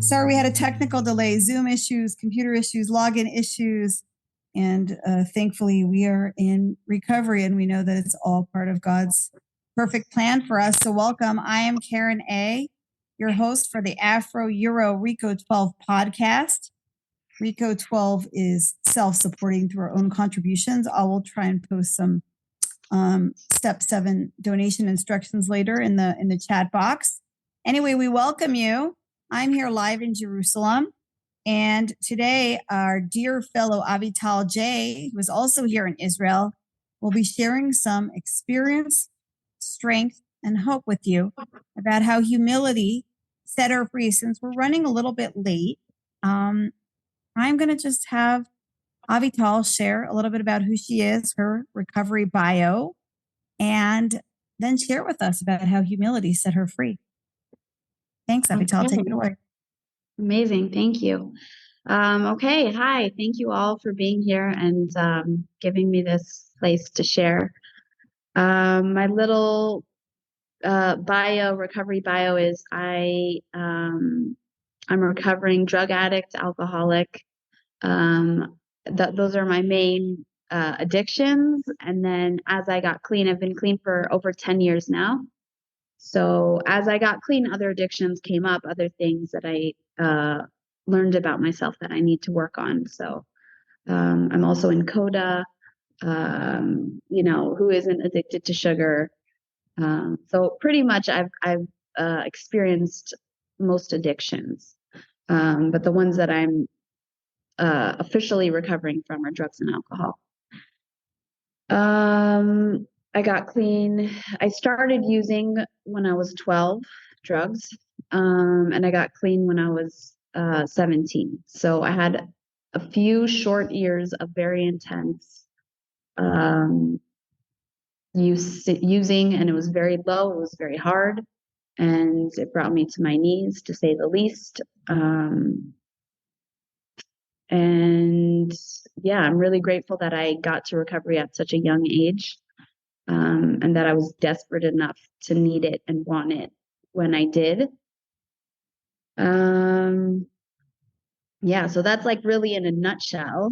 Sorry, we had a technical delay, Zoom issues, computer issues, login issues, and thankfully we are in recovery, and we know that it's all part of God's perfect plan for us. So welcome. I am Karen A., your host for the Afro-Euro Reco12 podcast. Reco12 is self-supporting through our own contributions. I will try and post some step 7 donation instructions later in the chat box. Anyway, we welcome you. I'm here live in Jerusalem. And today, our dear fellow Avital J, who is also here in Israel, will be sharing some experience, strength, and hope with you about how humility set her free. Since we're running a little bit late, I'm going to just have Avital share a little bit about who she is, her recovery bio, and then share with us about how humility set her free. Thanks, Avital. Okay. Take it away. Amazing. Thank you. Okay. Hi. Thank you all for being here and giving me this place to share. My little recovery bio is I'm a recovering drug addict, alcoholic. Those are my main addictions. And then as I got clean, I've been clean for over 10 years now. So as I got clean, other addictions came up, other things that I learned about myself that I need to work on. So I'm also in CODA, who isn't addicted to sugar. So pretty much I've experienced most addictions, but the ones that I'm officially recovering from are drugs and alcohol. I got clean. I started using when I was 12, drugs, and I got clean when I was 17. So I had a few short years of very intense using, and it was very low. It was very hard, and it brought me to my knees, to say the least. And yeah, I'm really grateful that I got to recovery at such a young age. And that I was desperate enough to need it and want it when I did. Yeah, so that's like really in a nutshell.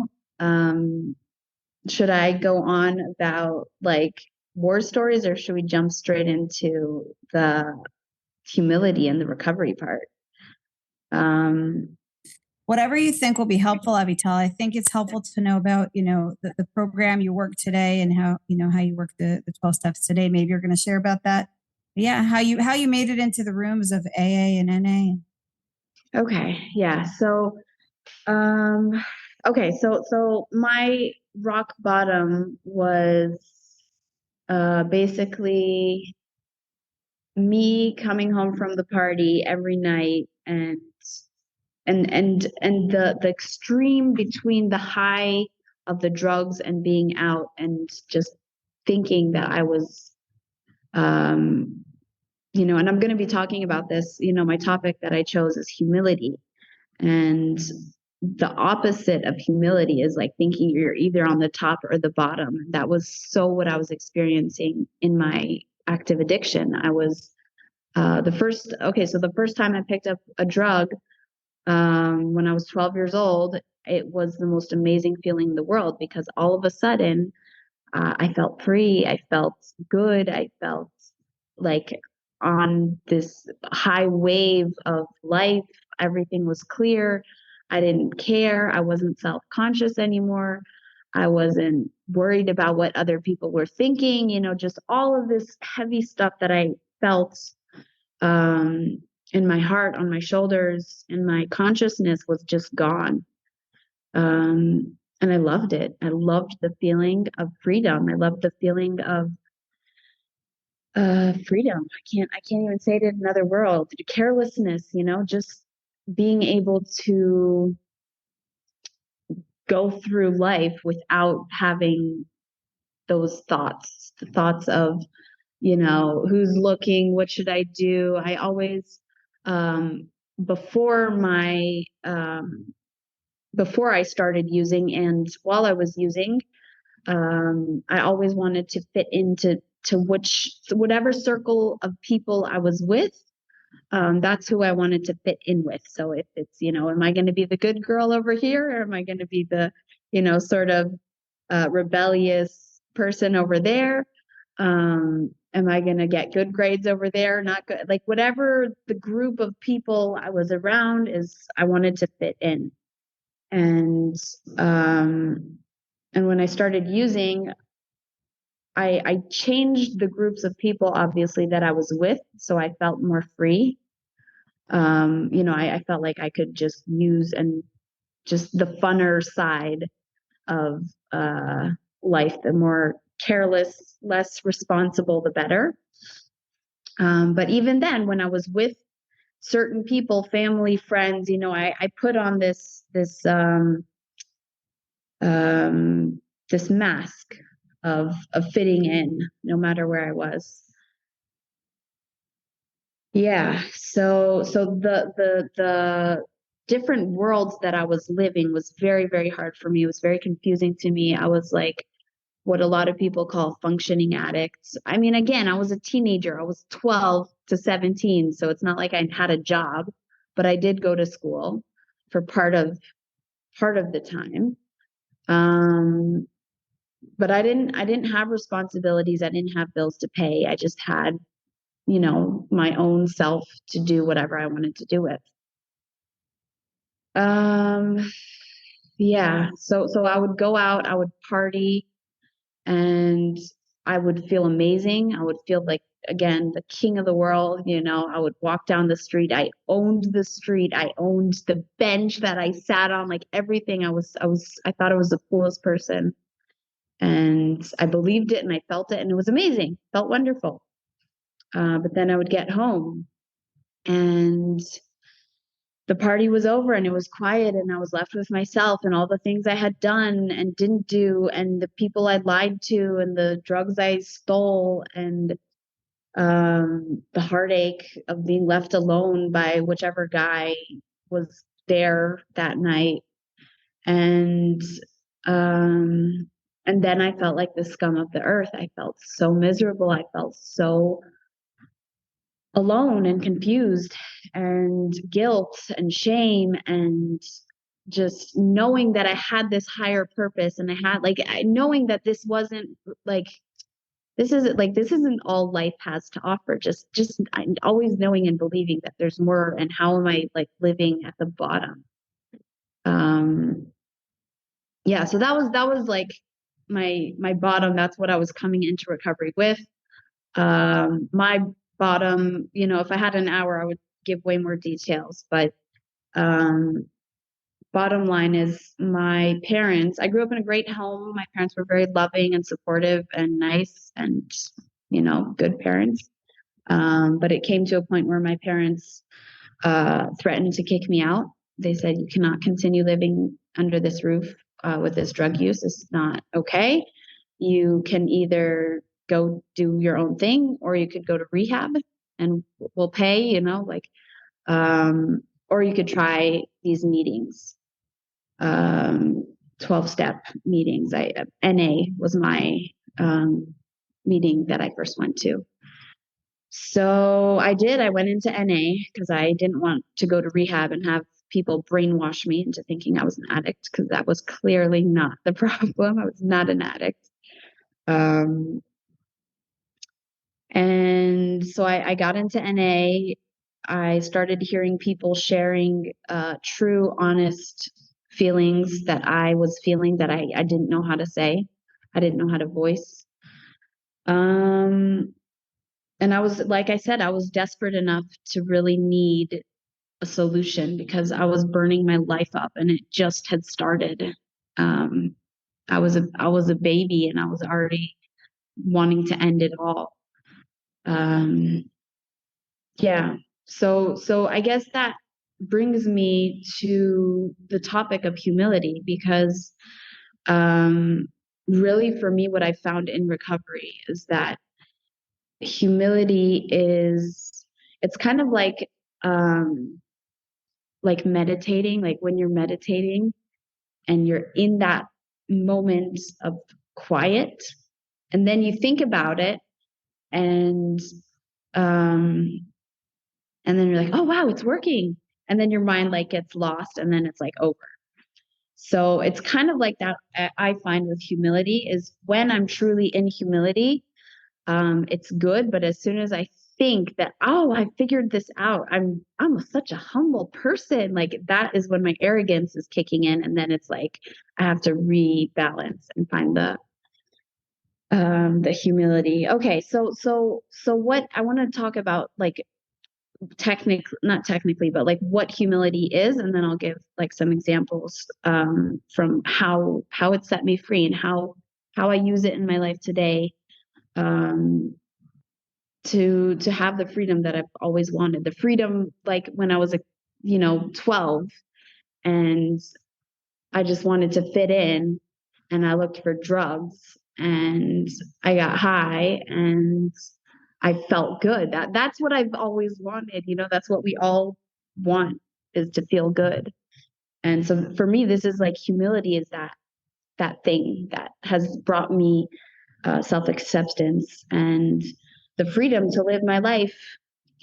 Should I go on about like war stories, or should we jump straight into the humility and the recovery part? Whatever you think will be helpful, Avital. I think it's helpful to know about, the program you work today and how you work the 12 steps today. Maybe you're going to share about that. But yeah, how you made it into the rooms of AA and NA. Okay. Yeah. So, okay. So my rock bottom was, basically me coming home from the party every night and the extreme between the high of the drugs and being out and just thinking that I was, and I'm going to be talking about this, my topic that I chose is humility. And the opposite of humility is like thinking you're either on the top or the bottom. That was so what I was experiencing in my active addiction. I was, the first time I picked up a drug, when I was 12 years old, it was the most amazing feeling in the world, because all of a sudden I felt free. I felt good. I felt like on this high wave of life. Everything was clear. I didn't care. I wasn't self-conscious anymore. I wasn't worried about what other people were thinking, just all of this heavy stuff that I felt in my heart, on my shoulders, and my consciousness was just gone. And I loved it. I loved the feeling of freedom. I loved the feeling of freedom. I can't even say it in another word. Carelessness, just being able to go through life without having those thoughts, the thoughts of, who's looking, what should I do? I always, before I started using and while I was using, I always wanted to fit into whatever circle of people I was with. that's who I wanted to fit in with. So if it's, am I going to be the good girl over here, or am I going to be the, sort of rebellious person over there? Am I going to get good grades over there? Not good. Like whatever the group of people I was around I wanted to fit in. And when I started using, I changed the groups of people, obviously, that I was with, so I felt more free. I felt like I could just use and just the funner side of life, the more careless, less responsible, the better. But even then, when I was with certain people, family, friends, I put on this mask of fitting in, no matter where I was. Yeah. So the different worlds that I was living was very, very hard for me. It was very confusing to me. I was like what a lot of people call functioning addicts. I mean, again, I was a teenager. I was 12 to 17, so it's not like I had a job, but I did go to school for part of the time. But I didn't have responsibilities. I didn't have bills to pay. I just had, my own self to do whatever I wanted to do with. Yeah. So I would go out, I would party, and I would feel amazing. I would feel like, again, the king of the world. I would walk down the street. I owned the street. I owned the bench that I sat on, like everything. I thought I was the coolest person. And I believed it and I felt it, and it was amazing. Felt wonderful. But then I would get home and the party was over and it was quiet, and I was left with myself and all the things I had done and didn't do, and the people I lied to, and the drugs I stole, and the heartache of being left alone by whichever guy was there that night. And then I felt like the scum of the earth. I felt so miserable. I felt so alone and confused and guilt and shame, and just knowing that I had this higher purpose, and I had knowing that this wasn't like this isn't all life has to offer. Just always knowing and believing that there's more, and how am I living at the bottom? Yeah, so that was like my bottom. That's what I was coming into recovery with. My bottom, if I had an hour, I would give way more details, but bottom line is my parents. I grew up in a great home. My parents were very loving and supportive and nice and, good parents. But it came to a point where my parents threatened to kick me out. They said, "You cannot continue living under this roof with this drug use. It's not okay. You can either go do your own thing, or you could go to rehab and we'll pay, or you could try these meetings, 12-step meetings. NA was my meeting that I first went to. So I did. I went into NA because I didn't want to go to rehab and have people brainwash me into thinking I was an addict, because that was clearly not the problem. I was not an addict. And so I got into NA. I started hearing people sharing true, honest feelings that I was feeling that I didn't know how to say. I didn't know how to voice. And I was, like I said, I was desperate enough to really need a solution, because I was burning my life up and it just had started. I was a baby and I was already wanting to end it all. Yeah. So I guess that brings me to the topic of humility, because really for me, what I found in recovery is that humility it's kind of like meditating, like when you're meditating and you're in that moment of quiet, and then you think about it, and And then you're like, oh, wow, it's working. And then your mind like gets lost and then it's like over. So it's kind of like that. I find with humility is when I'm truly in humility, it's good. But as soon as I think that, oh, I figured this out, I'm such a humble person, like that is when my arrogance is kicking in. And then it's like I have to rebalance and find the humility. Okay, so what I want to talk about, like not technically, but like what humility is, and then I'll give like some examples from how it set me free and how I use it in my life today, to have the freedom that I've always wanted. The freedom, like when I was 12, and I just wanted to fit in, and I looked for drugs, and I got high, and I felt good. That's what I've always wanted. That's what we all want, is to feel good. And so for me, this is like humility is that thing that has brought me self-acceptance and the freedom to live my life,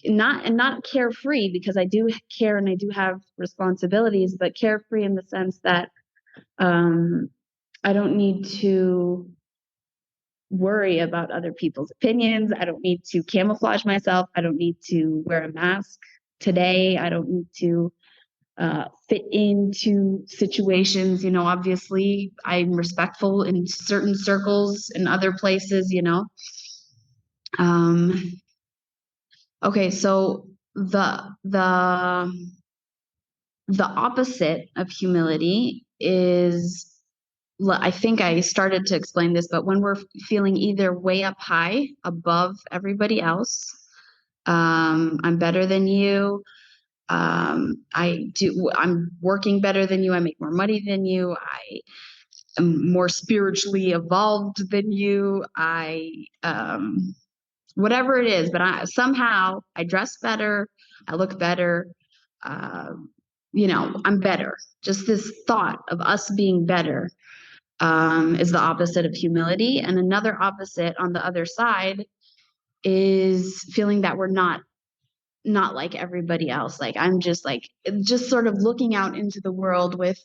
not carefree, because I do care and I do have responsibilities, but carefree in the sense that I don't need to worry about other people's opinions. I don't need to camouflage myself. I don't need to wear a mask today. I don't need to fit into situations. Obviously, I'm respectful in certain circles and other places. Okay, so the opposite of humility is, I think I started to explain this, but when we're feeling either way up high above everybody else, I'm better than you, I'm working better than you, I make more money than you, I am more spiritually evolved than you, whatever it is, but somehow I dress better, I look better, I'm better. Just this thought of us being better is the opposite of humility. And another opposite on the other side is feeling that we're not like everybody else. Like I'm just sort of looking out into the world with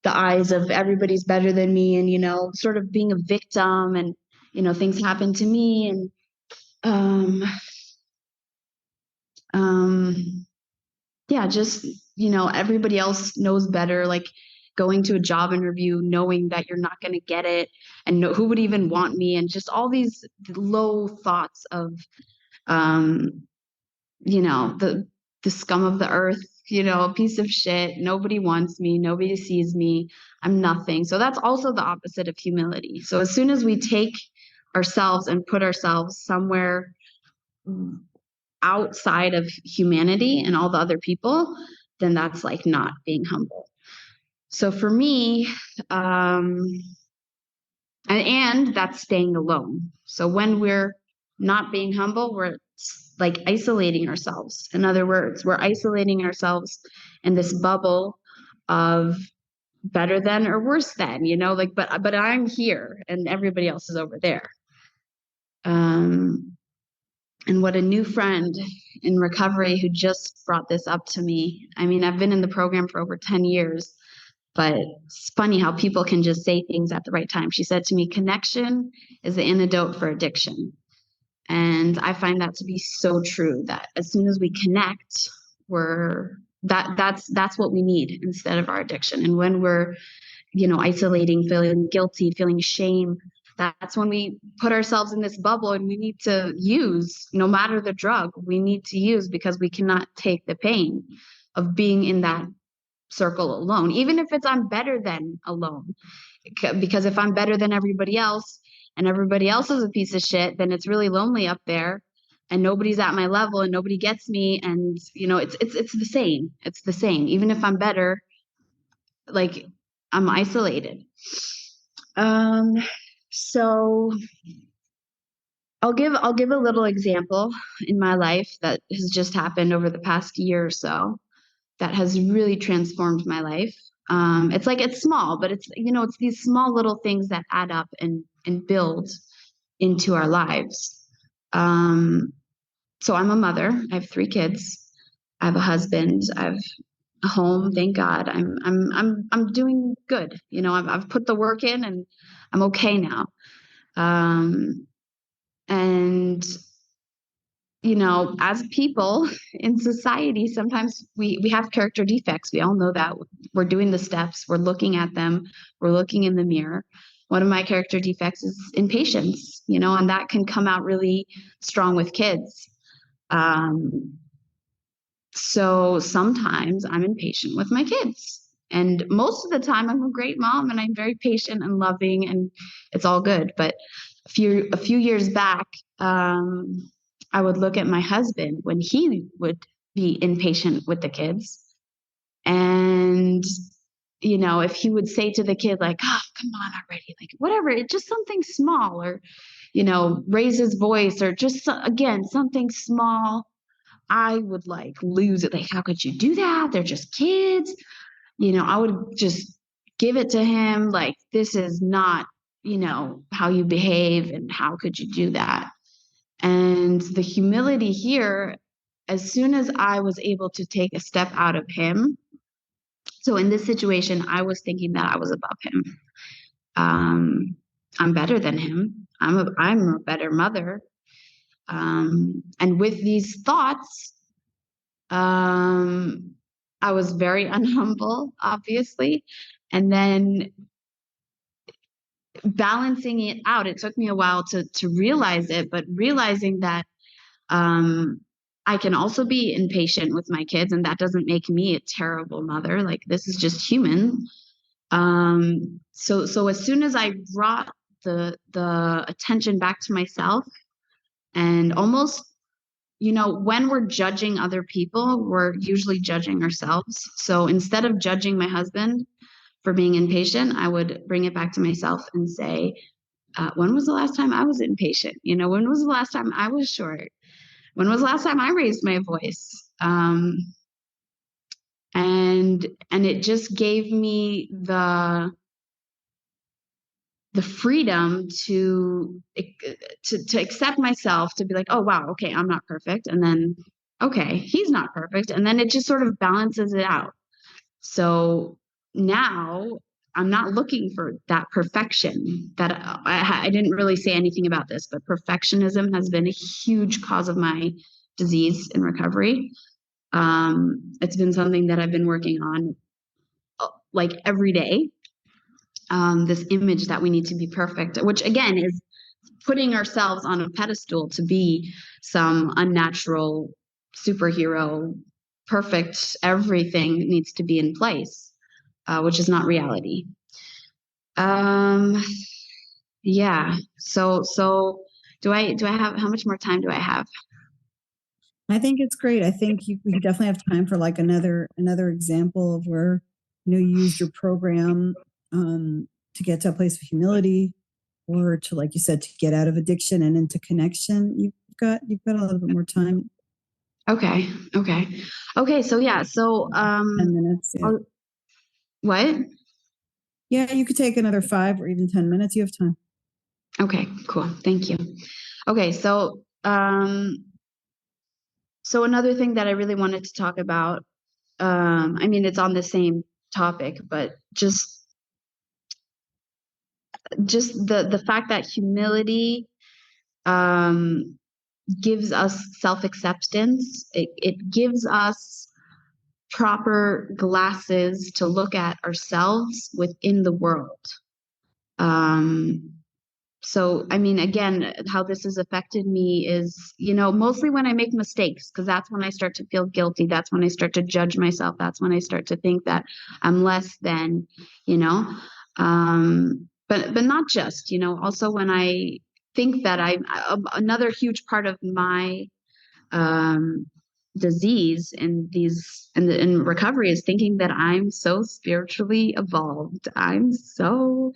the eyes of everybody's better than me, and sort of being a victim, and things happen to me, and yeah, just everybody else knows better, like going to a job interview knowing that you're not going to get it, and who would even want me, and just all these low thoughts of the scum of the earth, a piece of shit, nobody wants me, nobody sees me, I'm nothing. So that's also the opposite of humility. So as soon as we take ourselves and put ourselves somewhere outside of humanity and all the other people, then that's like not being humble. So for me, and that's staying alone. So when we're not being humble, we're like isolating ourselves. In other words, we're isolating ourselves in this bubble of better than or worse than, but I'm here and everybody else is over there. And what a new friend in recovery who just brought this up to me. I mean, I've been in the program for over 10 years, but it's funny how people can just say things at the right time. She said to me, connection is the antidote for addiction. And I find that to be so true, that as soon as we connect, that's what we need instead of our addiction. And when we're, isolating, feeling guilty, feeling shame, that's when we put ourselves in this bubble, and we need to use, no matter the drug, we need to use, because we cannot take the pain of being in that circle alone, even if it's I'm better than alone. Because if I'm better than everybody else and everybody else is a piece of shit, then it's really lonely up there and nobody's at my level and nobody gets me. And it's the same. It's the same. Even if I'm better, like I'm isolated. So I'll give a little example in my life that has just happened over the past year or so that has really transformed my life. It's small, but it's these small little things that add up and build into our lives. So I'm a mother. I have 3 kids. I have a husband. I have a home. Thank God. I'm doing good. You know, I've put the work in, and I'm okay now. And you know, as people in society, sometimes we have character defects. We all know that. We're doing the steps, we're looking at them, we're looking in the mirror. One of my character defects is impatience, you know, and that can come out really strong with kids. So sometimes I'm impatient with my kids. And most of the time I'm a great mom and I'm very patient and loving and it's all good. But a few years back, I would look at my husband when he would be impatient with the kids. And, you know, if he would say to the kid, like, oh, come on already, like, whatever, it's just something small, or, you know, raise his voice, or just, again, something small, I would like lose it. Like, how could you do that? They're just kids. You know, I would just give it to him. Like, this is not, you know, how you behave, and how could you do that? And the humility here, as soon as I was able to take a step out of him. So in this situation, I was thinking that I was above him. I'm better than him. I'm a better mother. And with these thoughts, I was very unhumble, obviously. And then balancing it out, it took me a while to realize it, but realizing that I can also be impatient with my kids, and that doesn't make me a terrible mother. Like, this is just human. So as soon as I brought the attention back to myself, and almost, you know, when we're judging other people, we're usually judging ourselves. So instead of judging my husband for being impatient, I would bring it back to myself and say, when was the last time I was impatient? You know, when was the last time I was short? When was the last time I raised my voice? And it just gave me the freedom to accept myself, to be like, oh wow, okay, I'm not perfect, and then okay, he's not perfect, and then it just sort of balances it out. So now I'm not looking for that perfection. That I didn't really say anything about this, but perfectionism has been a huge cause of my disease in recovery. It's been something that I've been working on like every day. This image that we need to be perfect, which again is putting ourselves on a pedestal to be some unnatural superhero, perfect, everything needs to be in place, which is not reality. Yeah. So do I have, how much more time do I have? I think it's great. I think we definitely have time for like another example of where, you know, you used your program to get to a place of humility, or to, like you said, to get out of addiction and into connection. You've got a little bit more time. Okay. So yeah. So 10 minutes. Yeah. What? Yeah, you could take another 5 or even 10 minutes. You have time. Okay, cool. Thank you. Okay, so so another thing that I really wanted to talk about, I mean, it's on the same topic, but just the fact that humility gives us self-acceptance. It gives us proper glasses to look at ourselves within the world. So, I mean, again, how this has affected me is, you know, mostly when I make mistakes, because that's when I start to feel guilty. That's when I start to judge myself. That's when I start to think that I'm less than, you know. But not just, you know, also when I think that another huge part of my disease and in recovery is thinking that I'm so spiritually evolved. I'm so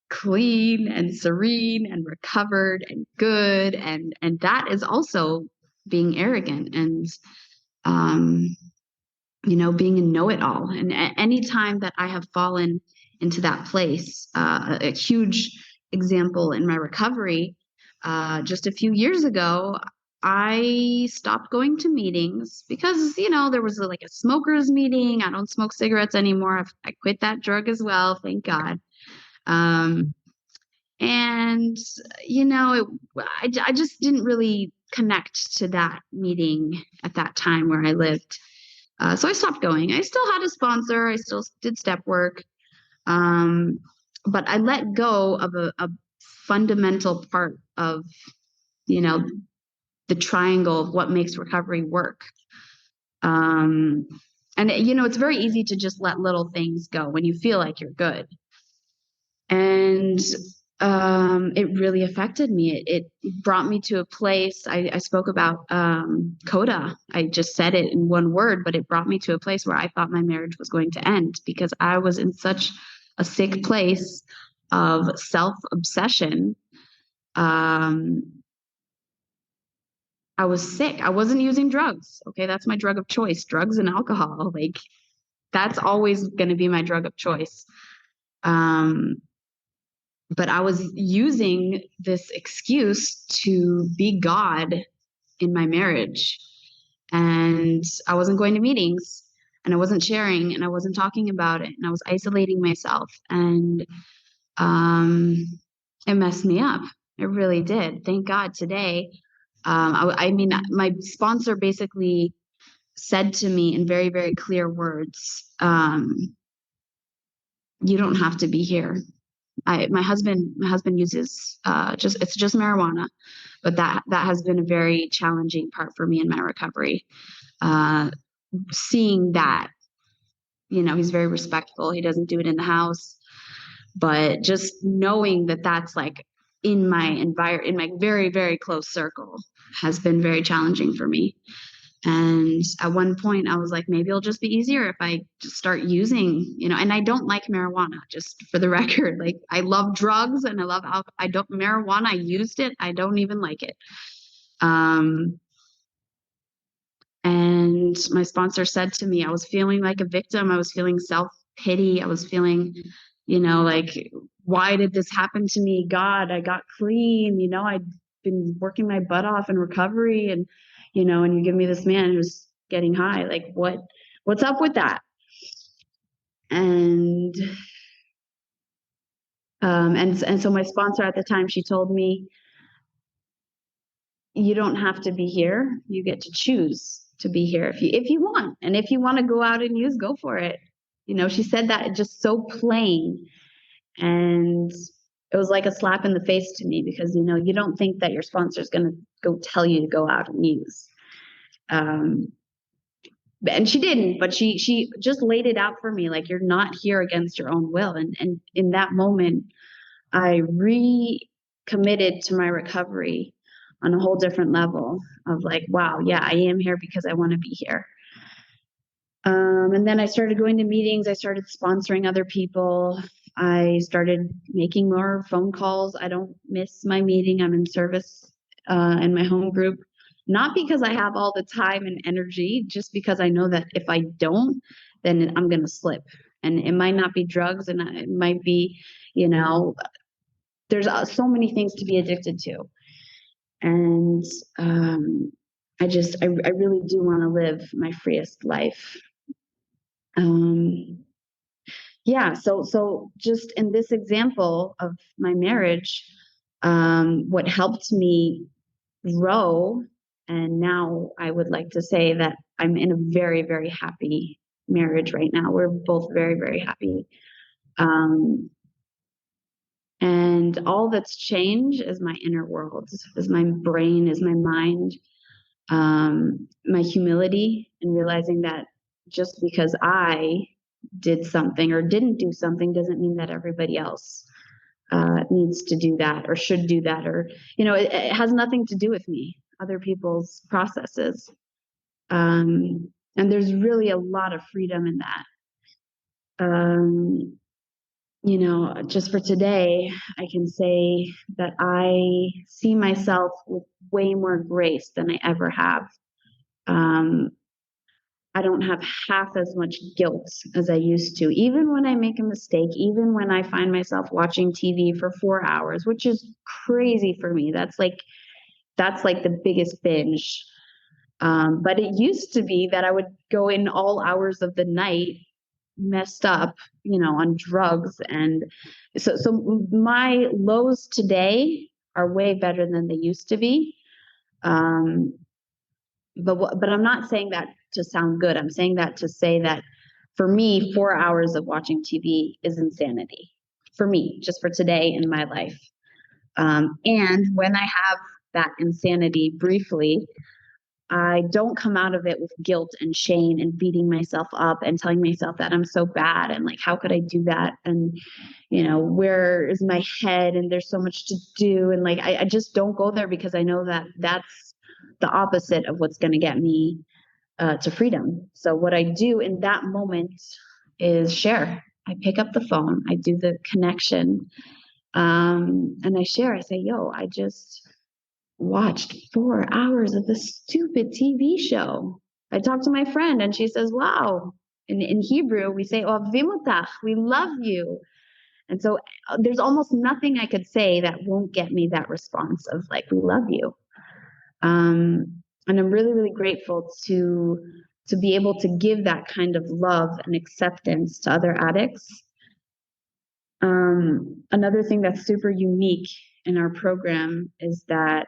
clean and serene and recovered and good, and that is also being arrogant and you know, being a know-it-all. And any time that I have fallen into that place, a huge example in my recovery, just a few years ago, I stopped going to meetings because, there was like a smokers meeting. I don't smoke cigarettes anymore. I quit that drug as well. Thank God. And, I just didn't really connect to that meeting at that time where I lived. So I stopped going. I still had a sponsor. I still did step work. But I let go of a fundamental part of, the triangle of what makes recovery work. And it's very easy to just let little things go when you feel like you're good. And it really affected me. It brought me to a place. I spoke about coda. I just said it in one word, but it brought me to a place where I thought my marriage was going to end because I was in such a sick place of self-obsession. I was sick. I wasn't using drugs. Okay, that's my drug of choice, drugs and alcohol. Like, that's always going to be my drug of choice. But I was using this excuse to be God in my marriage. And I wasn't going to meetings, and I wasn't sharing, and I wasn't talking about it, and I was isolating myself. And it messed me up. It really did. Thank God today. I mean, my sponsor basically said to me in very, very clear words, you don't have to be here. My husband uses it's just marijuana, but that has been a very challenging part for me in my recovery. Seeing that, he's very respectful. He doesn't do it in the house, but just knowing that that's like in my environment, in my very, very close circle, has been very challenging for me. And at one point I was like, maybe it'll just be easier if I just start using, and I don't like marijuana, just for the record. Like, I love drugs and I love alcohol. Marijuana, I used it. I don't even like it. And my sponsor said to me, I was feeling like a victim. I was feeling self-pity. I was feeling, like, why did this happen to me? God, I got clean. I'd been working my butt off in recovery, and, and you give me this man who's getting high. Like, what's up with that? And so my sponsor at the time, she told me, you don't have to be here. You get to choose to be here if you want. And if you want to go out and use, go for it. She said that just so plain. And it was like a slap in the face to me because, you don't think that your sponsor is going to go tell you to go out and use. And she didn't, but she just laid it out for me. Like, you're not here against your own will. And in that moment, I recommitted to my recovery on a whole different level of like, wow, yeah, I am here because I want to be here. And then I started going to meetings. I started sponsoring other people. I started making more phone calls. I don't miss my meeting. I'm in service in my home group, not because I have all the time and energy, just because I know that if I don't, then I'm going to slip. And it might not be drugs, and it might be, there's so many things to be addicted to. And I really do want to live my freest life. Yeah, so just in this example of my marriage, what helped me grow, and now I would like to say that I'm in a very, very happy marriage right now. We're both very, very happy. And all that's changed is my inner world, is my brain, is my mind, my humility, and realizing that just because I did something or didn't do something doesn't mean that everybody else needs to do that or should do that, or it has nothing to do with me, other people's processes. And there's really a lot of freedom in that. Just for today, I can say that I see myself with way more grace than I ever have. I don't have half as much guilt as I used to. Even when I make a mistake, even when I find myself watching TV for 4 hours, which is crazy for me. That's that's like the biggest binge. But it used to be that I would go in all hours of the night, messed up, on drugs. And so my lows today are way better than they used to be. But I'm not saying that to sound good. I'm saying that to say that for me, 4 hours of watching TV is insanity for me, just for today in my life. And when I have that insanity briefly, I don't come out of it with guilt and shame and beating myself up and telling myself that I'm so bad and like, how could I do that? And, where is my head? And there's so much to do. And like, I just don't go there because I know that that's the opposite of what's going to get me to freedom. So what I do in that moment is share. I pick up the phone, I do the connection, and I share. I say, yo, I just watched 4 hours of this stupid TV show. I talked to my friend and she says, wow. In Hebrew, we say, "Ovimotach," we love you. And so there's almost nothing I could say that won't get me that response of like, we love you. And I'm really, really grateful to be able to give that kind of love and acceptance to other addicts. Another thing that's super unique in our program is that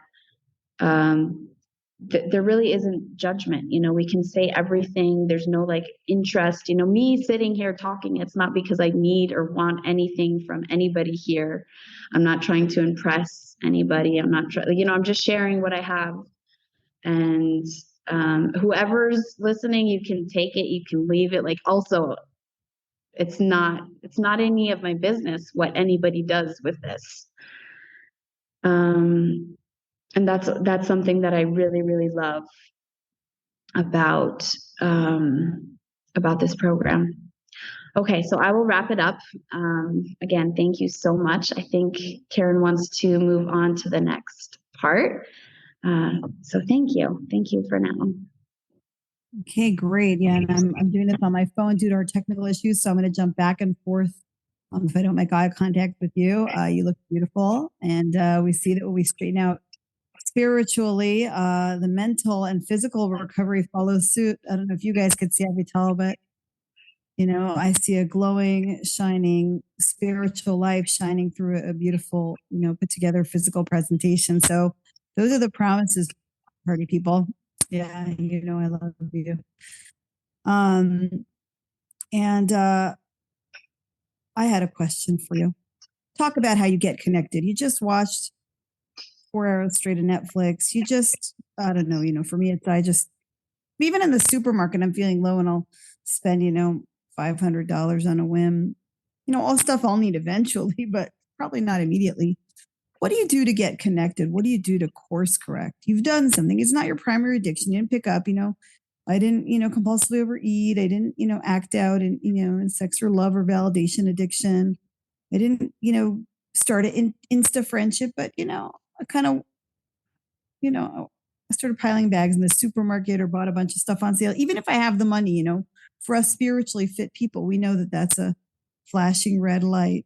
there really isn't judgment. We can say everything. There's no like interest. Me sitting here talking, it's not because I need or want anything from anybody here. I'm not trying to impress anybody. I'm not trying, I'm just sharing what I have. And whoever's listening, you can take it, you can leave it. Like, also, it's not any of my business what anybody does with this. And that's something that I really, really love about this program. Okay, so I will wrap it up. Again, thank you so much. I think Karen wants to move on to the next part. So thank you for now. Okay, great. Yeah, and I'm doing this on my phone due to our technical issues, so I'm going to jump back and forth. If I don't make eye contact with you, you look beautiful, and we see that when we straighten out spiritually, the mental and physical recovery follows suit. I don't know if you guys could see Avital, but I see a glowing, shining spiritual life shining through a beautiful, put together physical presentation. So those are the promises, party people. Yeah, I love you. And I had a question for you. Talk about how you get connected. You just watched 4 hours straight of Netflix. You just, I don't know, for me, it's, even in the supermarket, I'm feeling low and I'll spend, $500 on a whim, all stuff I'll need eventually, but probably not immediately. What do you do to get connected? What do you do to course correct? You've done something. It's not your primary addiction. You didn't pick up, I didn't, compulsively overeat. I didn't, act out in sex or love or validation addiction. I didn't, start an Insta friendship, but, I kind of, I started piling bags in the supermarket or bought a bunch of stuff on sale. Even if I have the money, for us spiritually fit people, we know that that's a flashing red light.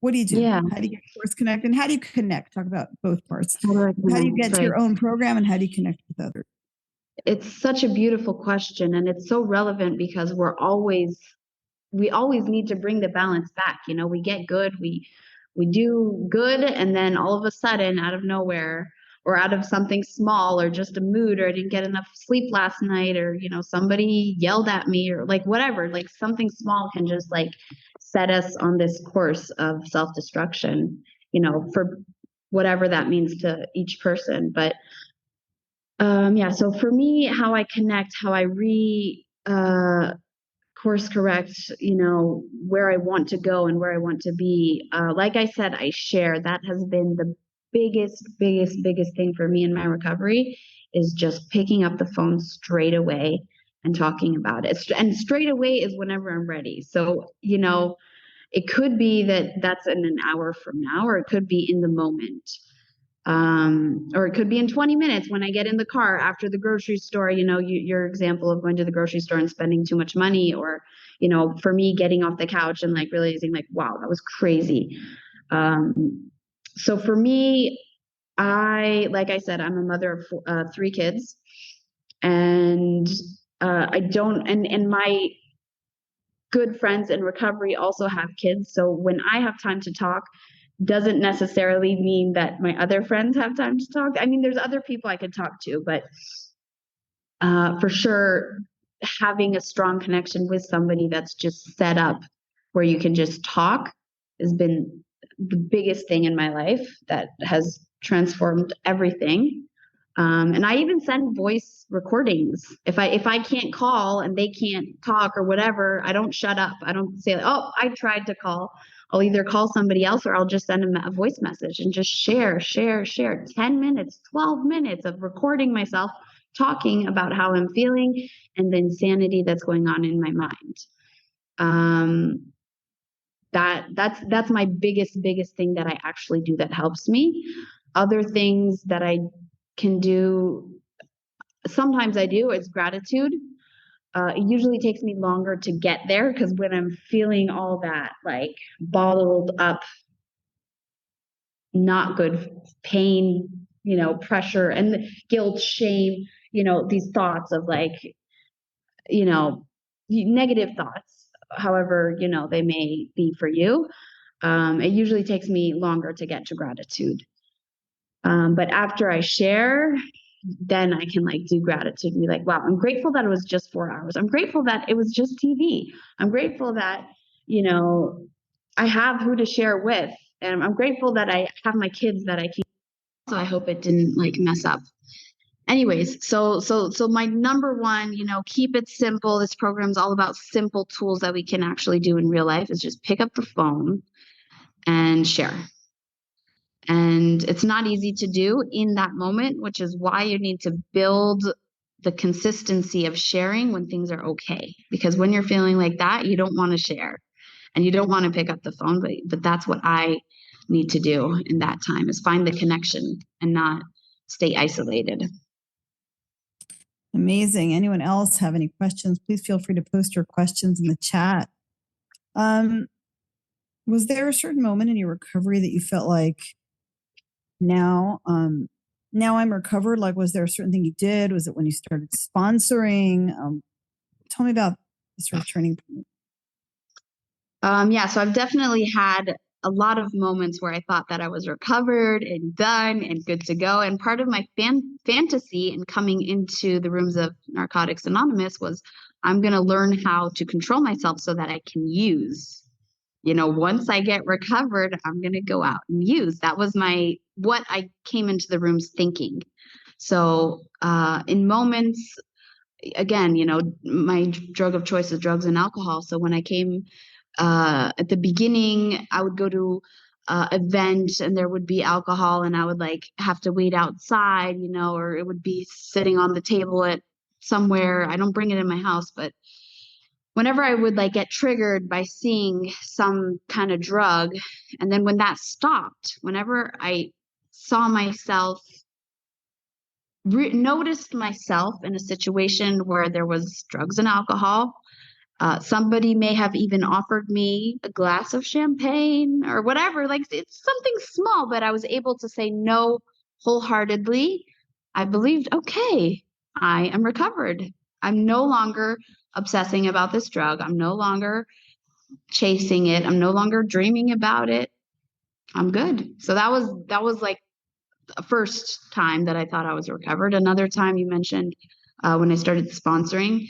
What do you do? Yeah. How do you get course connect, and how do you connect? Talk about both parts. How do you get to your own program, and how do you connect with others? It's such a beautiful question, and it's so relevant because we always need to bring the balance back. We get good, we do good, and then all of a sudden, out of nowhere, or out of something small, or just a mood, or I didn't get enough sleep last night, or somebody yelled at me, or like whatever, like something small can just like set us on this course of self-destruction, for whatever that means to each person. But yeah, so for me, how I connect, how I course correct, where I want to go and where I want to be. Like I said, I share. That has been the biggest thing for me in my recovery, is just picking up the phone straight away and talking about it. And straight away is whenever I'm ready. So, it could be that that's in an hour from now, or it could be in the moment. Or it could be in 20 minutes when I get in the car after the grocery store, your example of going to the grocery store and spending too much money, or, for me, getting off the couch and like realizing like, wow, that was crazy. So for me, like I said, I'm a mother of 3 kids, and I don't, and my good friends in recovery also have kids. So when I have time to talk, doesn't necessarily mean that my other friends have time to talk. I mean, there's other people I could talk to, but for sure, having a strong connection with somebody that's just set up where you can just talk has been the biggest thing in my life that has transformed everything. And I even send voice recordings. If I can't call and they can't talk or whatever, I don't shut up. I don't say, "Oh, I tried to call." I'll either call somebody else or I'll just send them a voice message and just share 10 minutes, 12 minutes of recording myself talking about how I'm feeling and the insanity that's going on in my mind. That's my biggest thing that I actually do that helps me. Other things that I can do, sometimes I do, is gratitude. It usually takes me longer to get there because when I'm feeling all that like bottled up, not good pain, pressure and guilt, shame, these thoughts of like, negative thoughts, however, they may be for you. It usually takes me longer to get to gratitude. But after I share, then I can like do gratitude and be like, wow, I'm grateful that it was just 4 hours. I'm grateful that it was just TV. I'm grateful that, I have who to share with. And I'm grateful that I have my kids that I keep. So I hope it didn't like mess up. Anyways, so my number one, keep it simple. This program's all about simple tools that we can actually do in real life is just pick up the phone and share. And it's not easy to do in that moment, which is why you need to build the consistency of sharing when things are okay. Because when you're feeling like that, you don't want to share and you don't want to pick up the phone, but that's what I need to do in that time is find the connection and not stay isolated. Amazing. Anyone else have any questions? Please feel free to post your questions in the chat. Was there a certain moment in your recovery that you felt like now I'm recovered? Like, was there a certain thing you did? Was it when you started sponsoring? Tell me about the sort of turning point. Yeah, so I've definitely had a lot of moments where I thought that I was recovered and done and good to go. And part of my fantasy in coming into the rooms of Narcotics Anonymous was I'm going to learn how to control myself so that I can use. Once I get recovered, I'm going to go out and use. That was what I came into the rooms thinking. So in moments, again, my drug of choice is drugs and alcohol. So when I came at the beginning, I would go to event and there would be alcohol and I would like have to wait outside, or it would be sitting on the table at somewhere. I don't bring it in my house, but whenever I would like get triggered by seeing some kind of drug, and then when that stopped, whenever I saw myself, noticed myself in a situation where there was drugs and alcohol, somebody may have even offered me a glass of champagne or whatever. Like it's something small, but I was able to say no wholeheartedly. I believed, okay, I am recovered. I'm no longer obsessing about this drug. I'm no longer chasing it. I'm no longer dreaming about it. I'm good. So that was like the first time that I thought I was recovered. Another time you mentioned when I started sponsoring.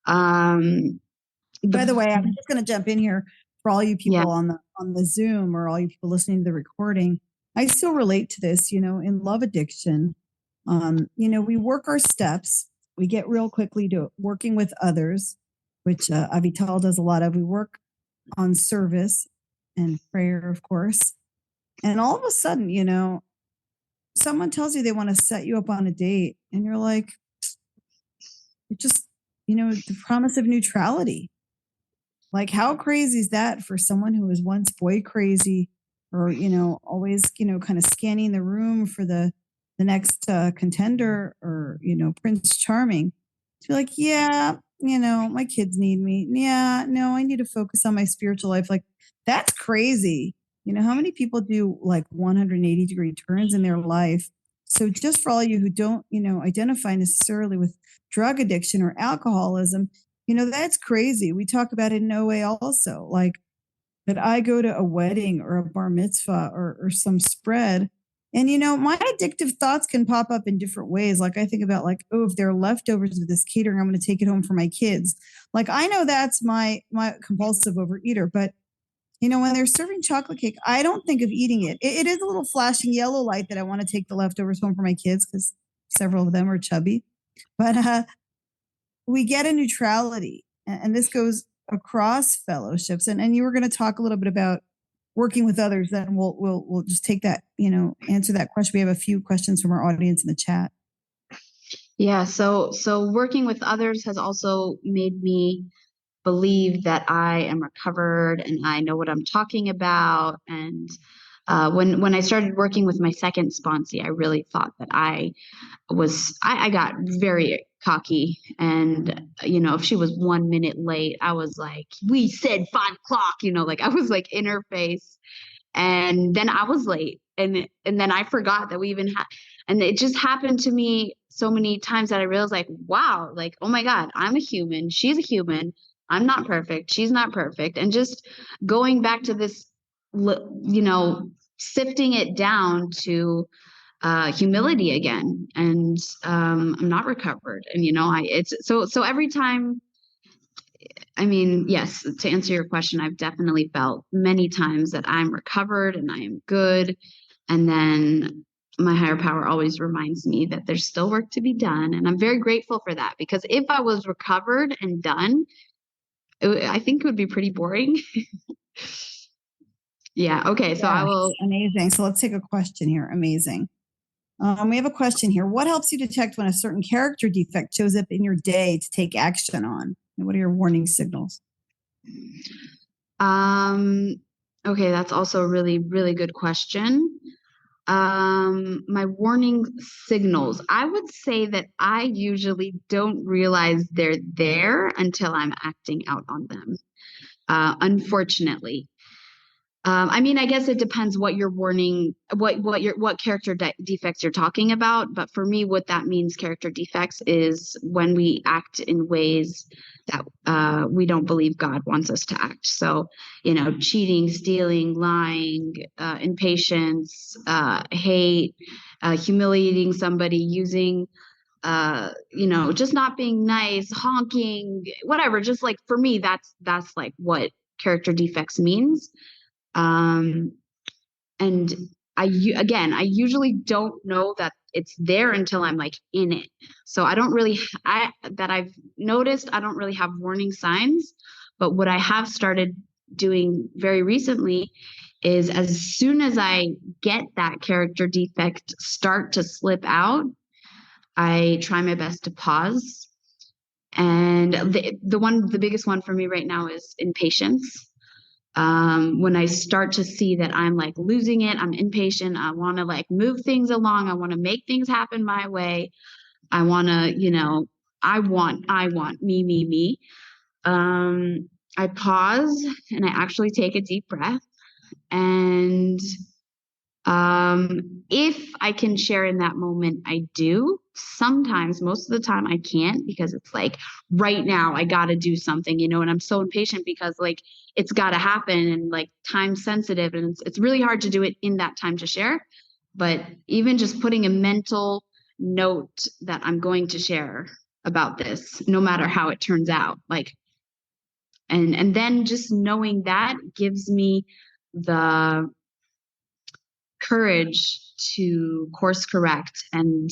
By the way, I'm just going to jump in here for all you people Yeah. on the Zoom or all you people listening to the recording. I still relate to this, in love addiction. We work our steps. We get real quickly to working with others, which Avital does a lot of. We work on service and prayer, of course. And all of a sudden, someone tells you they want to set you up on a date and you're like, it just, the promise of neutrality. Like, how crazy is that for someone who was once boy crazy or, always, kind of scanning the room for the next contender or, Prince Charming to be like, yeah, my kids need me. Yeah, no, I need to focus on my spiritual life. Like, that's crazy. You know, how many people do like 180-degree turns in their life? So just for all you who don't, you know, identify necessarily with drug addiction or alcoholism, you know, that's crazy. We talk about it in OA also, like that I go to a wedding or a bar mitzvah or some spread. And, you know, my addictive thoughts can pop up in different ways. Like I think about like, oh, if there are leftovers of this catering, I'm going to take it home for my kids. Like I know that's my compulsive overeater, but you know, when they're serving chocolate cake, I don't think of eating it. It is a little flashing yellow light that I want to take the leftovers home for my kids because several of them are chubby. But we get a neutrality, and this goes across fellowships. And you were going to talk a little bit about working with others. Then we'll just take that, you know, answer that question. We have a few questions from our audience in the chat. Yeah. So working with others has also made me believe that I am recovered and I know what I'm talking about. And when I started working with my second sponsee, I really thought that I got very cocky. And, you know, if she was 1 minute late, I was like, we said 5 o'clock, you know, like I was like in her face. And then I was late. And then I forgot that we even had, and it just happened to me so many times that I realized like, wow, like, oh my God, I'm a human. She's a human. I'm not perfect. She's not perfect. And just going back to this, you know, sifting it down to humility again. And I'm not recovered. And, you know, it's so every time, I mean, yes, to answer your question, I've definitely felt many times that I'm recovered and I am good. And then my higher power always reminds me that there's still work to be done. And I'm very grateful for that, because if I was recovered and done, I think it would be pretty boring. Yeah. Okay. So I will. Amazing. So let's take a question here. Amazing. We have a question here. What helps you detect when a certain character defect shows up in your day to take action on? And what are your warning signals? Okay, that's also a really, really good question. My warning signals, I would say that I usually don't realize they're there until I'm acting out on them. Unfortunately. I mean, I guess it depends what you're warning, what character defects you're talking about. But for me, what that means, character defects, is when we act in ways that we don't believe God wants us to act. So, you know, cheating, stealing, lying, impatience, hate, humiliating somebody, using, you know, just not being nice, honking, whatever. Just like for me, that's like what character defects means. And I usually don't know that it's there until I'm like in it. So I don't really, that I've noticed, I don't really have warning signs. But what I have started doing very recently is, as soon as I get that character defect start to slip out, I try my best to pause. And the biggest one for me right now is impatience. When I start to see that I'm like losing it, I'm impatient, I want to like move things along, I want to make things happen my way, I want to, you know, I want me. I pause and I actually take a deep breath. And if I can share in that moment, I do. Sometimes, most of the time, I can't, because it's like right now I got to do something, you know, and I'm so impatient because like it's got to happen and like time sensitive, and it's really hard to do it in that time to share. But even just putting a mental note that I'm going to share about this, no matter how it turns out, like, and then just knowing that gives me the courage to course correct and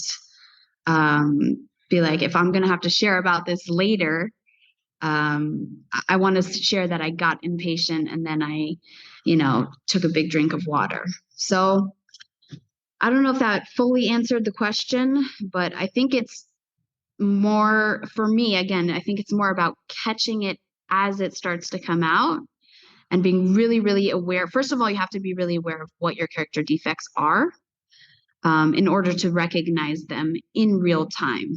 be like, if I'm going to have to share about this later, I want to share that I got impatient and then I, you know, took a big drink of water. So I don't know if that fully answered the question, but I think it's more, for me, again, I think it's more about catching it as it starts to come out and being really, really aware. First of all, you have to be really aware of what your character defects are, in order to recognize them in real time.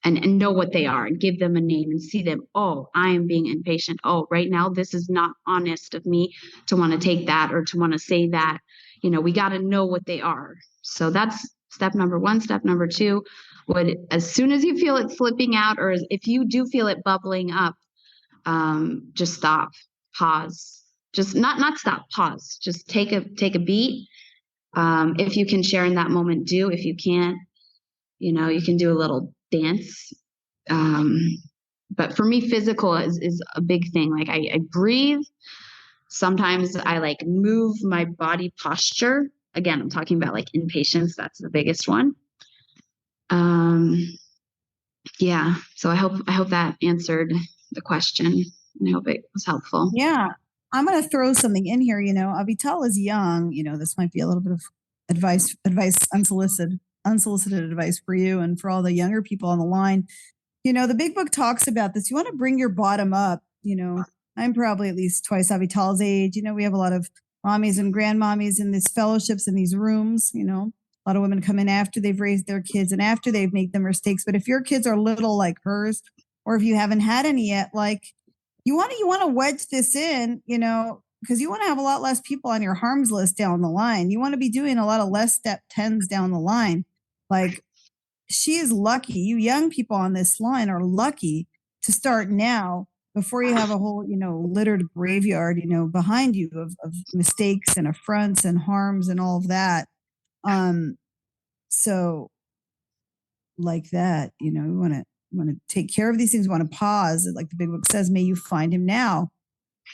and know what they are and give them a name and see them. Oh, I am being impatient. Oh, right now, this is not honest of me to want to take that or to want to say that. We got to know what they are. So that's step number one. Step number two would, as soon as you feel it slipping out, or if you do feel it bubbling up, just stop, pause, just not stop, pause, just take a beat. If you can share in that moment, do. If you can't, you can do a little dance. But for me, physical is a big thing. Like I breathe. Sometimes I like move my body posture. Again, I'm talking about like impatience. That's the biggest one. Yeah. So I hope that answered the question. And I hope it was helpful. Yeah. I'm going to throw something in here. Avital is young. This might be a little bit of advice, unsolicited advice for you and for all the younger people on the line. The big book talks about this. You want to bring your bottom up. I'm probably at least twice Avital's age. We have a lot of mommies and grandmommies in these fellowships in these rooms. A lot of women come in after they've raised their kids and after they've made their mistakes. But if your kids are little like hers, or if you haven't had any yet, like you want to wedge this in, because you want to have a lot less people on your harms list down the line. You want to be doing a lot of less step 10s down the line. Like, she is lucky. You young people on this line are lucky to start now before you have a whole, littered graveyard, behind you of mistakes and affronts and harms and all of that. So like that, we want to take care of these things. We want to pause. Like the big book says, may you find him now.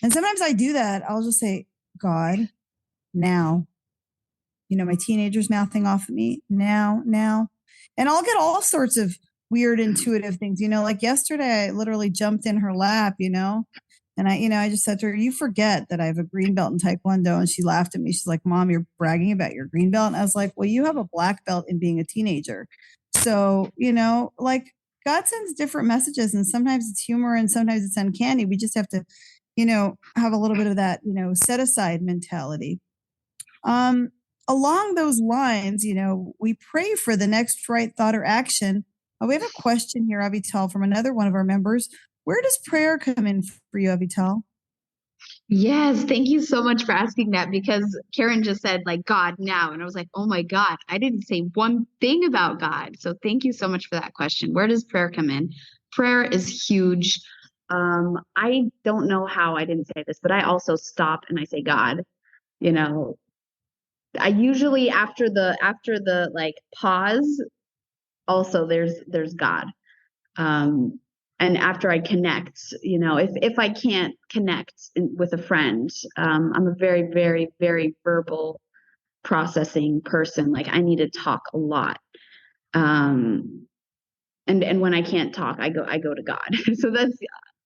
And sometimes I do that. I'll just say, God, now. My teenager's mouthing off at me now. And I'll get all sorts of weird intuitive things, like yesterday I literally jumped in her lap, and I just said to her, you forget that I have a green belt in Taekwondo. And she laughed at me. She's like, Mom, you're bragging about your green belt. And I was like, well, you have a black belt in being a teenager. So, like God sends different messages, and sometimes it's humor and sometimes it's uncanny. We just have to, have a little bit of that, set aside mentality. Along those lines, we pray for the next right thought or action. We have a question here, Avital, from another one of our members. Where does prayer come in for you, Avital? Yes, thank you so much for asking that, because Karen just said like God now, and I was like, oh my God, I didn't say one thing about God. So thank you so much for that question. Where does prayer come in? Prayer is huge. I don't know how I didn't say this, but I also stop and I say God. I usually after the like pause, also there's God. And after I connect, if I can't connect with a friend, I'm a very, very, very verbal processing person. Like I need to talk a lot. And when I can't talk, I go to God. So that's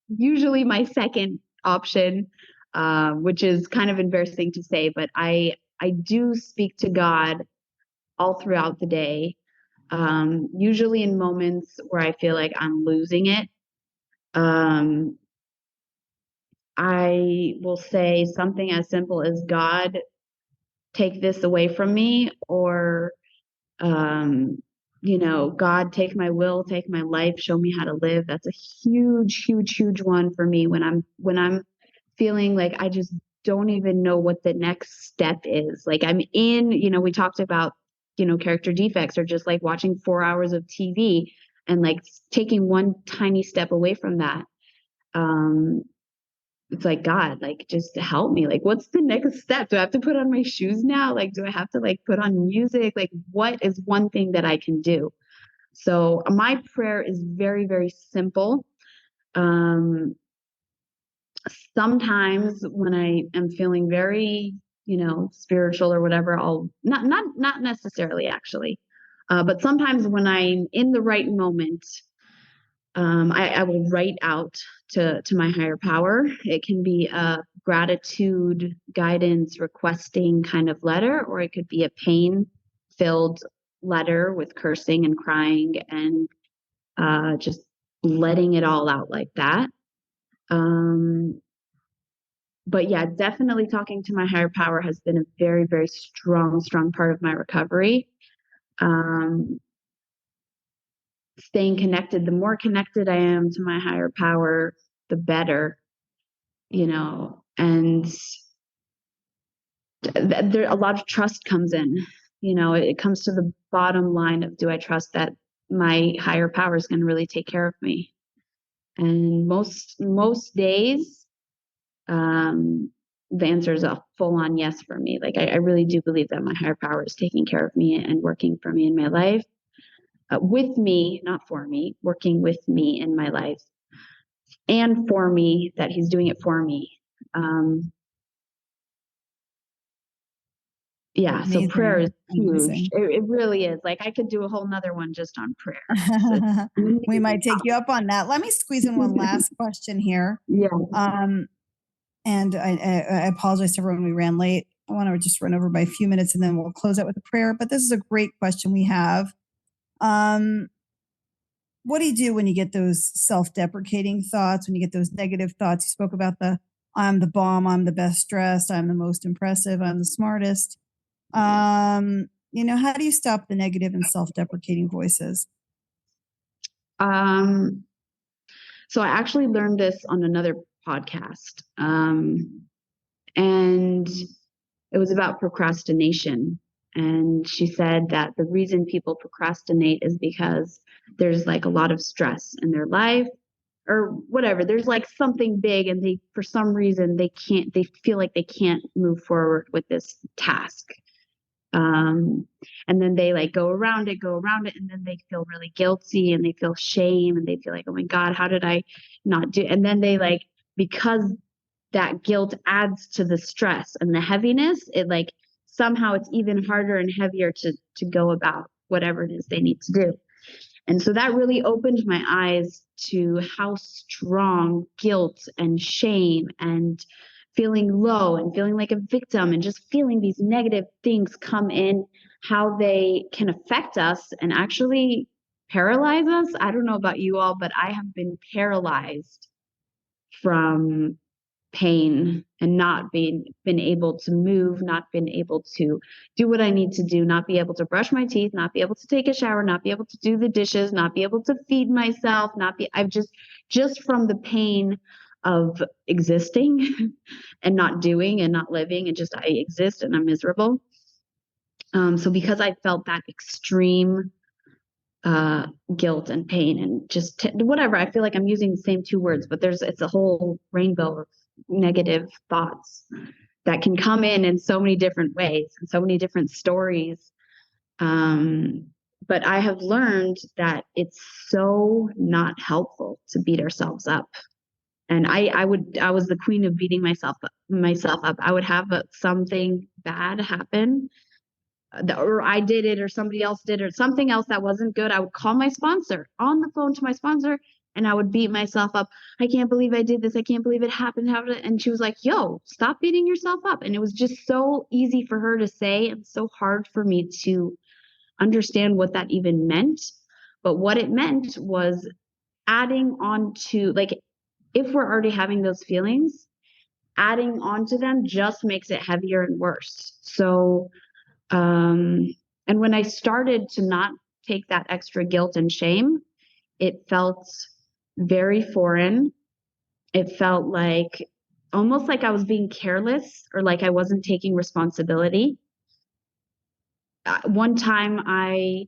usually my second option, which is kind of embarrassing to say, but I do speak to God all throughout the day. Usually in moments where I feel like I'm losing it. I will say something as simple as, God, take this away from me, or, God, take my will, take my life, show me how to live. That's a huge, huge, huge one for me when I'm feeling like I just don't even know what the next step is. Like I'm in, we talked about, character defects, or just like watching 4 hours of TV and like taking one tiny step away from that. It's like, God, like, just help me. Like, what's the next step? Do I have to put on my shoes now? Like, do I have to like put on music? Like, what is one thing that I can do? So my prayer is very, very simple. Sometimes when I am feeling very, spiritual or whatever, I'll not necessarily actually, but sometimes when I'm in the right moment, I will write out to my higher power. It can be a gratitude, guidance, requesting kind of letter, or it could be a pain-filled letter with cursing and crying and just letting it all out like that. But yeah, definitely talking to my higher power has been a very, very strong part of my recovery. staying connected. The more connected I am to my higher power, the better, and there a lot of trust comes in. It comes to the bottom line of, do I trust that my higher power is going to really take care of me? And most days, the answer is a full-on yes for me. Like, I really do believe that my higher power is taking care of me and working for me in my life, with me, not for me, working with me in my life, and for me, that he's doing it for me. Yeah, so prayer is huge. It really is. Like, I could do a whole nother one just on prayer. We might take you up on that. Let me squeeze in one last question here. Yeah. And I apologize to everyone, we ran late. I want to just run over by a few minutes and then we'll close out with a prayer. But this is a great question we have. What do you do when you get those self-deprecating thoughts, when you get those negative thoughts? You spoke about I'm the bomb, I'm the best dressed, I'm the most impressive, I'm the smartest. How do you stop the negative and self-deprecating voices? So I actually learned this on another podcast. And it was about procrastination. And she said that the reason people procrastinate is because there's like a lot of stress in their life or whatever. There's like something big, and for some reason, they feel like they can't move forward with this task. And then they like go around it, and then they feel really guilty and they feel shame and they feel like, oh my God, how did I not do? And then they like, because that guilt adds to the stress and the heaviness, it like somehow it's even harder and heavier to go about whatever it is they need to do. And so that really opened my eyes to how strong guilt and shame and feeling low and feeling like a victim and just feeling these negative things come in, how they can affect us and actually paralyze us. I don't know about you all, but I have been paralyzed from pain and not been able to move, not been able to do what I need to do, not be able to brush my teeth, not be able to take a shower, not be able to do the dishes, not be able to feed myself, I've just from the pain of existing and not doing and not living, and just I exist and I'm miserable. So because I felt that extreme guilt and pain and just whatever, I feel like I'm using the same two words, but it's a whole rainbow of negative thoughts that can come in so many different ways and so many different stories. But I have learned that it's so not helpful to beat ourselves up. And I was the queen of beating myself up. I would have something bad happen, or I did it, or somebody else did, or something else that wasn't good. I would call my sponsor on the phone to my sponsor, and I would beat myself up. I can't believe I did this. I can't believe it happened. And she was like, yo, stop beating yourself up. And it was just so easy for her to say and so hard for me to understand what that even meant. But what it meant was adding on to, like, if we're already having those feelings, adding on to them just makes it heavier and worse. So, and when I started to not take that extra guilt and shame, it felt very foreign. It felt like almost like I was being careless, or like I wasn't taking responsibility. One time I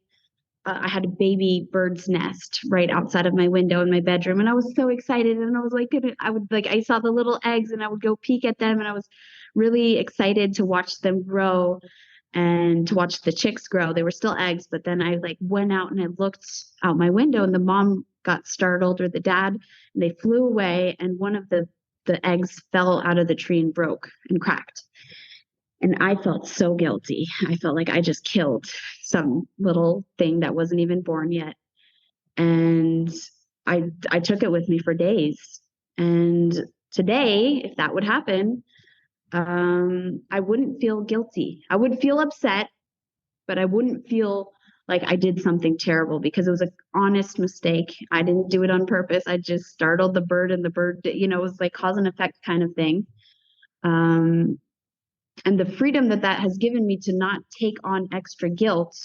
had a baby bird's nest right outside of my window in my bedroom, and I was so excited. And I was like, I saw the little eggs, and I would go peek at them, and I was really excited to watch them grow and to watch the chicks grow. They were still eggs, but then I like went out and I looked out my window, and the mom got startled, or the dad, and they flew away, and one of the eggs fell out of the tree and broke and cracked. And I felt so guilty. I felt like I just killed some little thing that wasn't even born yet. And I took it with me for days. And today, if that would happen, I wouldn't feel guilty. I would feel upset, but I wouldn't feel like I did something terrible, because it was an honest mistake. I didn't do it on purpose. I just startled the bird, and the bird, it was like cause and effect kind of thing. And the freedom that has given me to not take on extra guilt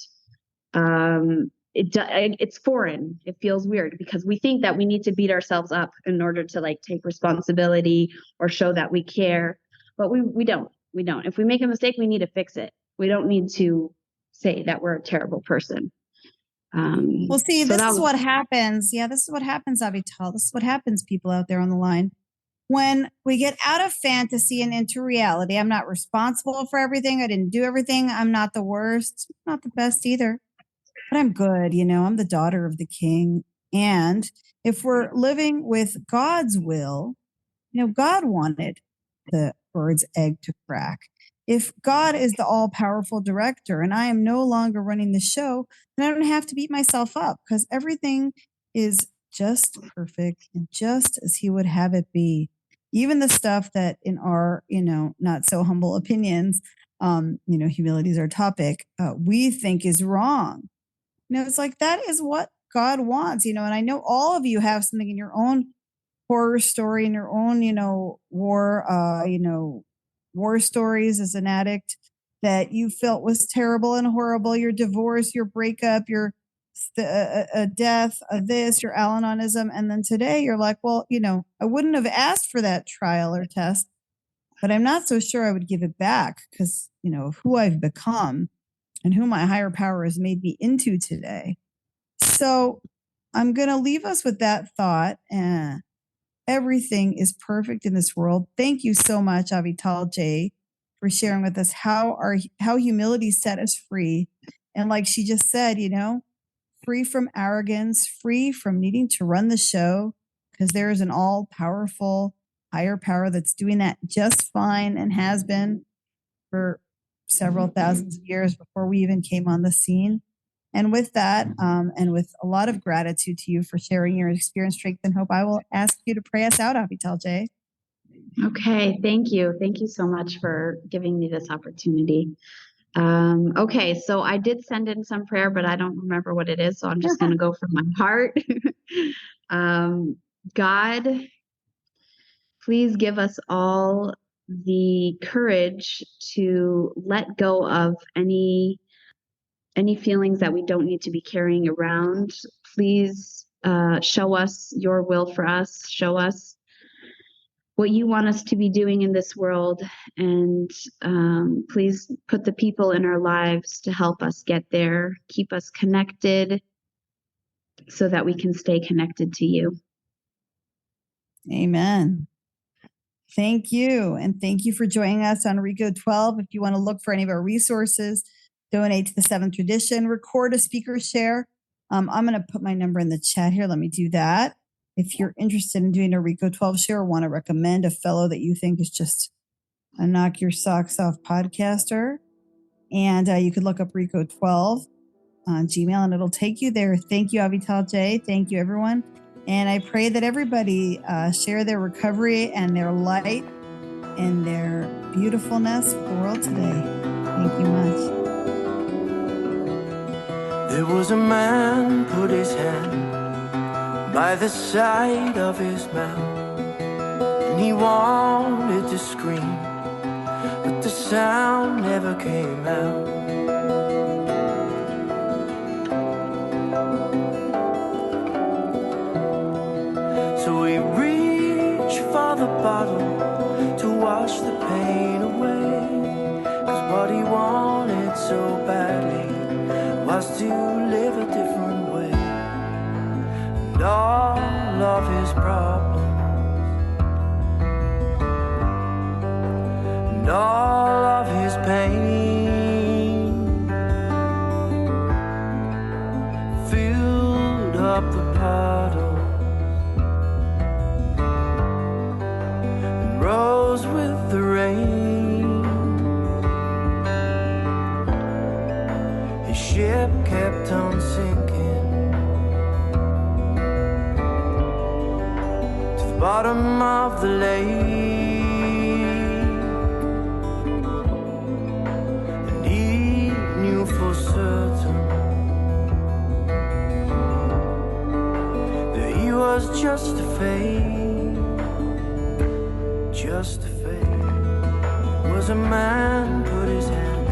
it's foreign. It feels weird because we think that we need to beat ourselves up in order to like take responsibility or show that we care, but we don't. If we make a mistake, we need to fix it. We don't need to say that we're a terrible person. Well, see, this is what happens. Yeah, this is what happens, Avital. This is what happens, people out there on the line. When we get out of fantasy and into reality, I'm not responsible for everything. I didn't do everything. I'm not the worst, not the best either, but I'm good. I'm the daughter of the king. And if we're living with God's will, God wanted the bird's egg to crack. If God is the all powerful director and I am no longer running the show, then I don't have to beat myself up because everything is just perfect and just as he would have it be. Even the stuff that in our, not so humble opinions, humility is our topic, we think is wrong. It's like that is what God wants, and I know all of you have something in your own horror story, in your own, war stories as an addict that you felt was terrible and horrible. Your divorce, your breakup, your death, this, your Al-Anonism. And then today you're like, well, I wouldn't have asked for that trial or test, but I'm not so sure I would give it back because, of who I've become and who my higher power has made me into today. So I'm going to leave us with that thought. Everything is perfect in this world. Thank you so much, Avital J, for sharing with us how humility set us free. And like she just said, free from arrogance, free from needing to run the show, because there is an all-powerful higher power that's doing that just fine and has been for several thousands of years before we even came on the scene. And with that, and with a lot of gratitude to you for sharing your experience, strength, and hope, I will ask you to pray us out, Avital J. Okay, thank you. Thank you so much for giving me this opportunity. Okay, so I did send in some prayer, but I don't remember what it is, so I'm just going to go from my heart. God, please give us all the courage to let go of any feelings that we don't need to be carrying around. Please show us your will for us. Show us what you want us to be doing in this world. And please put the people in our lives to help us get there. Keep us connected so that we can stay connected to you. Amen. Thank you. And thank you for joining us on Reco12. If you want to look for any of our resources, donate to the 7th tradition, record a speaker share. I'm going to put my number in the chat here. Let me do that. If you're interested in doing a Reco12 share or want to recommend a fellow that you think is just a knock your socks off podcaster, and you could look up Reco12 on Gmail and it'll take you there. Thank you, Avital J. Thank you, everyone. And I pray that everybody share their recovery and their light and their beautifulness with the world today. Thank you much. There was a man put his hand by the side of his mouth, and he wanted to scream, but the sound never came out. So he reached for the bottle to wash the pain away, 'cause what he wanted so badly was to live a different way. And all of his problems and all of his pain filled up the puddle and rose with the rain. His ship kept on sinking to the bottom of the lake. For certain that he was just a fake, just a fake. Was a man put his hand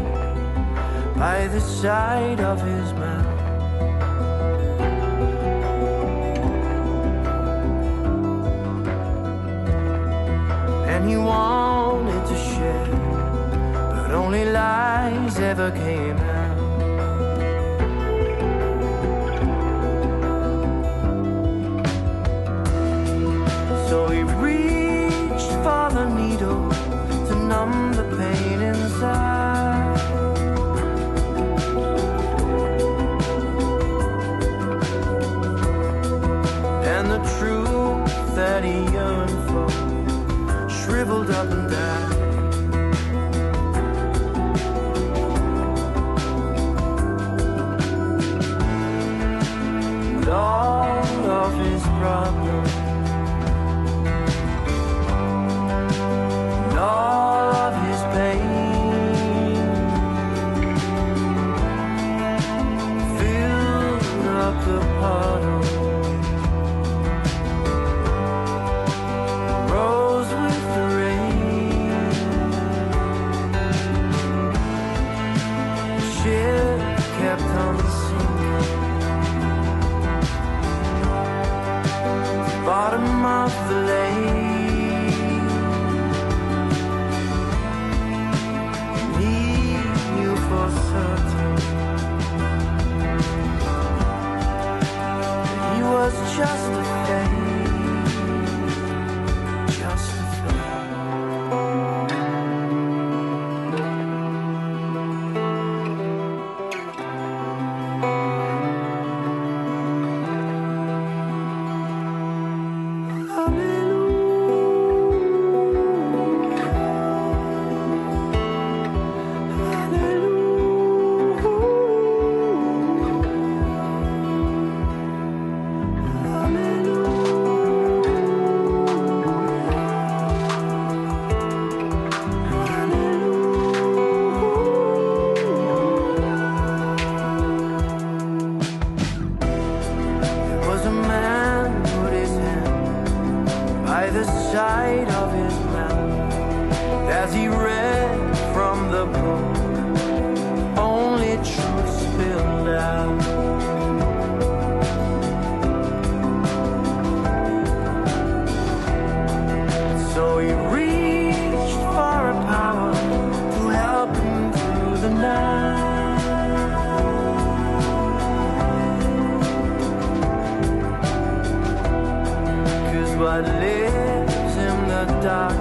by the side of his mouth, ever came out. So he reached for the needle to numb the pain inside. And the truth that he yearned for shriveled up and died. But all of his problems, and all of his pain, filled up the puddle, rose with the rain. Ship kept on sinking, bottom of the lake. For certain he was just a fake, just a side of his mouth as he read from the book, only truth spilled out. So he reached for a power to help him through the night. 'Cause what lives in the dark